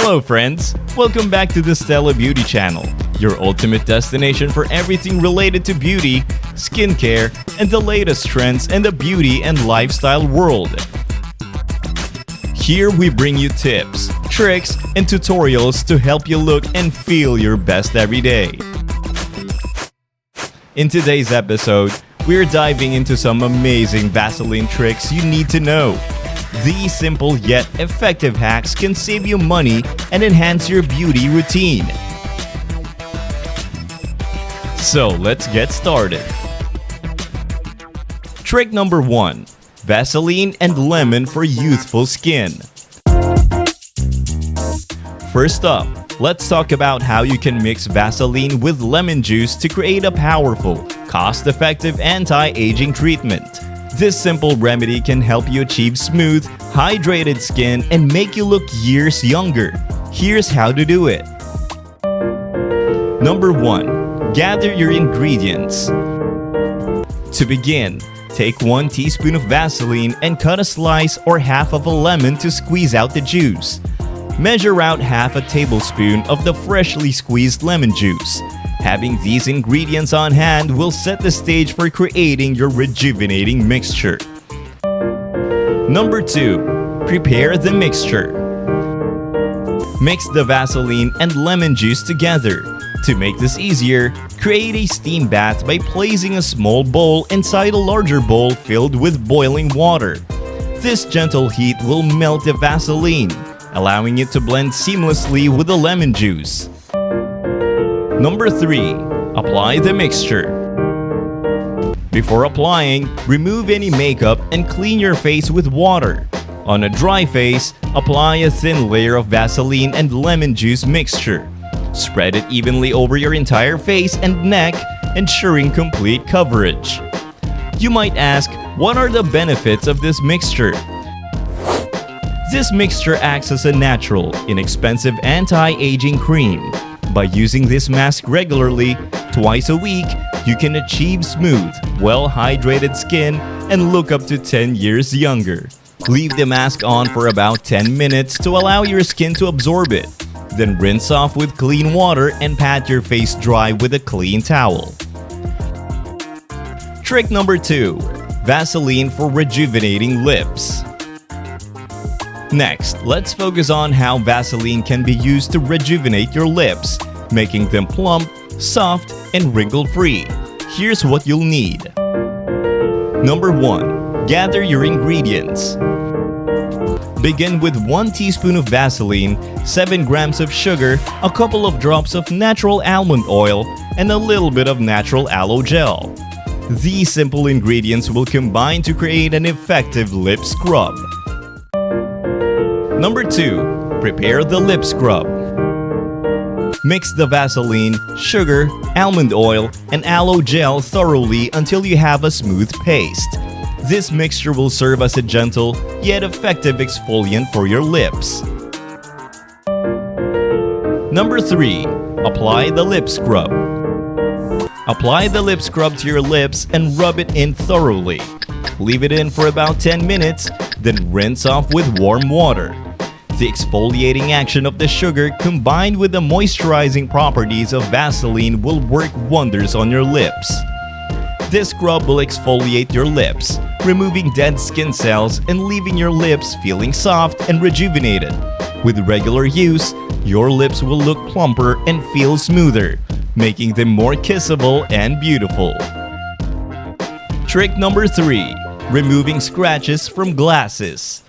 Hello friends! Welcome back to the Stella Beauty channel, your ultimate destination for everything related to beauty, skincare, and the latest trends in the beauty and lifestyle world. Here we bring you tips, tricks, and tutorials to help you look and feel your best every day. In today's episode, we're diving into some amazing Vaseline tricks you need to know. These simple yet effective hacks can save you money and enhance your beauty routine. So let's get started. Trick number 1. Vaseline and Lemon for youthful skin. First up, let's talk about how you can mix Vaseline with lemon juice to create a powerful, cost-effective anti-aging treatment. This simple remedy can help you achieve smooth, hydrated skin and make you look years younger. Here's how to do it. Number 1. Gather your ingredients. To begin, take 1 teaspoon of Vaseline and cut a slice or half of a lemon to squeeze out the juice. Measure out half a tablespoon of the freshly squeezed lemon juice. Having these ingredients on hand will set the stage for creating your rejuvenating mixture. Number 2. Prepare the mixture. Mix the Vaseline and lemon juice together. To make this easier, create a steam bath by placing a small bowl inside a larger bowl filled with boiling water. This gentle heat will melt the Vaseline, allowing it to blend seamlessly with the lemon juice. Number 3. Apply the mixture. Before applying, remove any makeup and clean your face with water. On a dry face, apply a thin layer of Vaseline and lemon juice mixture. Spread it evenly over your entire face and neck, ensuring complete coverage. You might ask, what are the benefits of this mixture? This mixture acts as a natural, inexpensive anti-aging cream. By using this mask regularly, twice a week, you can achieve smooth, well-hydrated skin and look up to 10 years younger. Leave the mask on for about 10 minutes to allow your skin to absorb it. Then rinse off with clean water and pat your face dry with a clean towel. Trick number 2. Vaseline for rejuvenating lips. Next, let's focus on how Vaseline can be used to rejuvenate your lips, making them plump, soft, and wrinkle-free. Here's what you'll need. Number 1. Gather your ingredients. Begin with 1 teaspoon of Vaseline, 7 grams of sugar, a couple of drops of natural almond oil, and a little bit of natural aloe gel. These simple ingredients will combine to create an effective lip scrub. Number 2. Prepare the lip scrub. Mix the Vaseline, sugar, almond oil, and aloe gel thoroughly until you have a smooth paste. This mixture will serve as a gentle yet effective exfoliant for your lips. Number 3. Apply the lip scrub. Apply the lip scrub to your lips and rub it in thoroughly. Leave it in for about 10 minutes, then rinse off with warm water. The exfoliating action of the sugar combined with the moisturizing properties of Vaseline will work wonders on your lips. This scrub will exfoliate your lips, removing dead skin cells and leaving your lips feeling soft and rejuvenated. With regular use, your lips will look plumper and feel smoother, making them more kissable and beautiful. Trick number 3. Removing scratches from glasses.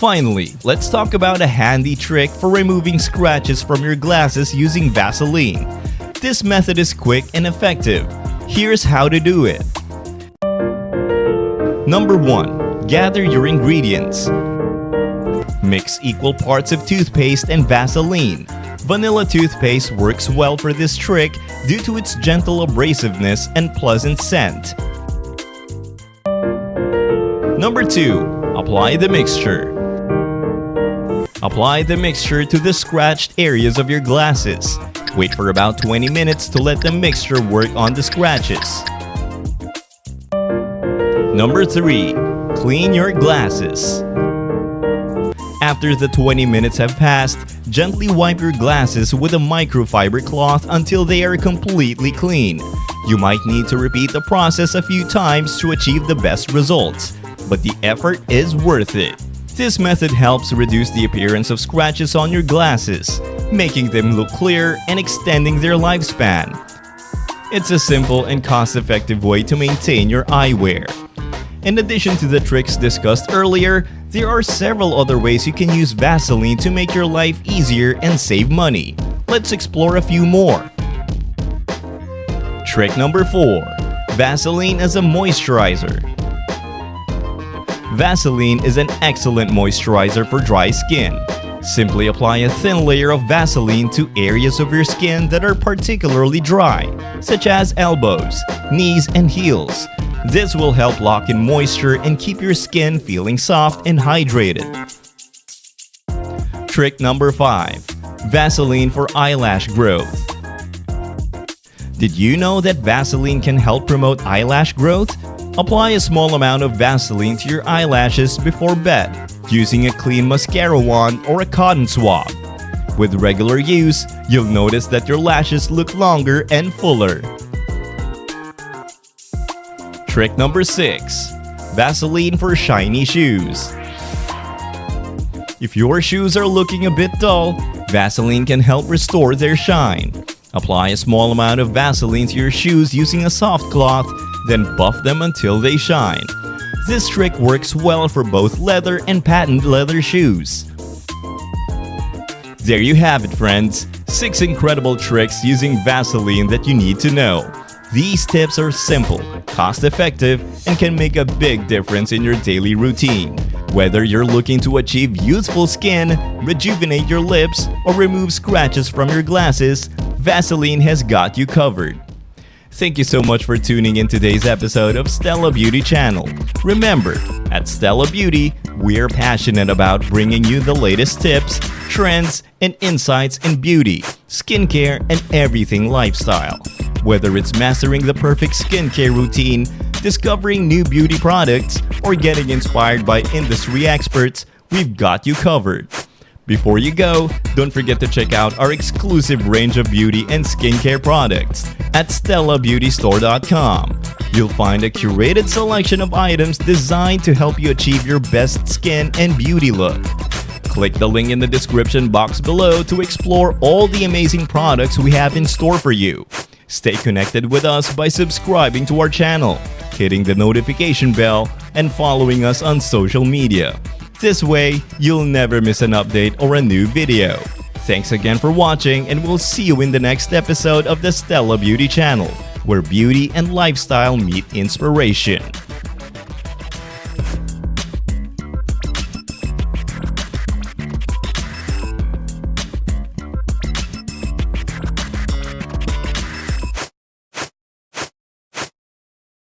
Finally, let's talk about a handy trick for removing scratches from your glasses using Vaseline. This method is quick and effective. Here's how to do it. Number 1. Gather your ingredients. Mix equal parts of toothpaste and Vaseline. Vanilla toothpaste works well for this trick due to its gentle abrasiveness and pleasant scent. Number 2. Apply the mixture. Apply the mixture to the scratched areas of your glasses. Wait for about 20 minutes to let the mixture work on the scratches. Number 3. Clean your glasses. After the 20 minutes have passed, gently wipe your glasses with a microfiber cloth until they are completely clean. You might need to repeat the process a few times to achieve the best results, but the effort is worth it. This method helps reduce the appearance of scratches on your glasses, making them look clear and extending their lifespan. It's a simple and cost-effective way to maintain your eyewear. In addition to the tricks discussed earlier, there are several other ways you can use Vaseline to make your life easier and save money. Let's explore a few more. Trick number 4. Vaseline as a moisturizer. Vaseline is an excellent moisturizer for dry skin. Simply apply a thin layer of Vaseline to areas of your skin that are particularly dry, such as elbows, knees, and heels. This will help lock in moisture and keep your skin feeling soft and hydrated. Trick number 5. Vaseline for eyelash growth. Did you know that Vaseline can help promote eyelash growth? Apply a small amount of Vaseline to your eyelashes before bed, using a clean mascara wand or a cotton swab. With regular use, you'll notice that your lashes look longer and fuller. Trick number 6. Vaseline for shiny shoes. If your shoes are looking a bit dull, Vaseline can help restore their shine. Apply a small amount of Vaseline to your shoes using a soft cloth, then buff them until they shine. This trick works well for both leather and patent leather shoes. There you have it, friends. 6 incredible tricks using Vaseline that you need to know. These tips are simple, cost-effective, and can make a big difference in your daily routine. Whether you're looking to achieve youthful skin, rejuvenate your lips, or remove scratches from your glasses, Vaseline has got you covered. Thank you so much for tuning in today's episode of Stella Beauty Channel. Remember, at Stella Beauty, we're passionate about bringing you the latest tips, trends, and insights in beauty, skincare, and everything lifestyle. Whether it's mastering the perfect skincare routine, discovering new beauty products, or getting inspired by industry experts, we've got you covered. Before you go, don't forget to check out our exclusive range of beauty and skincare products at StellaBeautyStore.com. You'll find a curated selection of items designed to help you achieve your best skin and beauty look. Click the link in the description box below to explore all the amazing products we have in store for you. Stay connected with us by subscribing to our channel, hitting the notification bell, and following us on social media. This way, you'll never miss an update or a new video. Thanks again for watching, and we'll see you in the next episode of the Stella Beauty Channel, where beauty and lifestyle meet inspiration.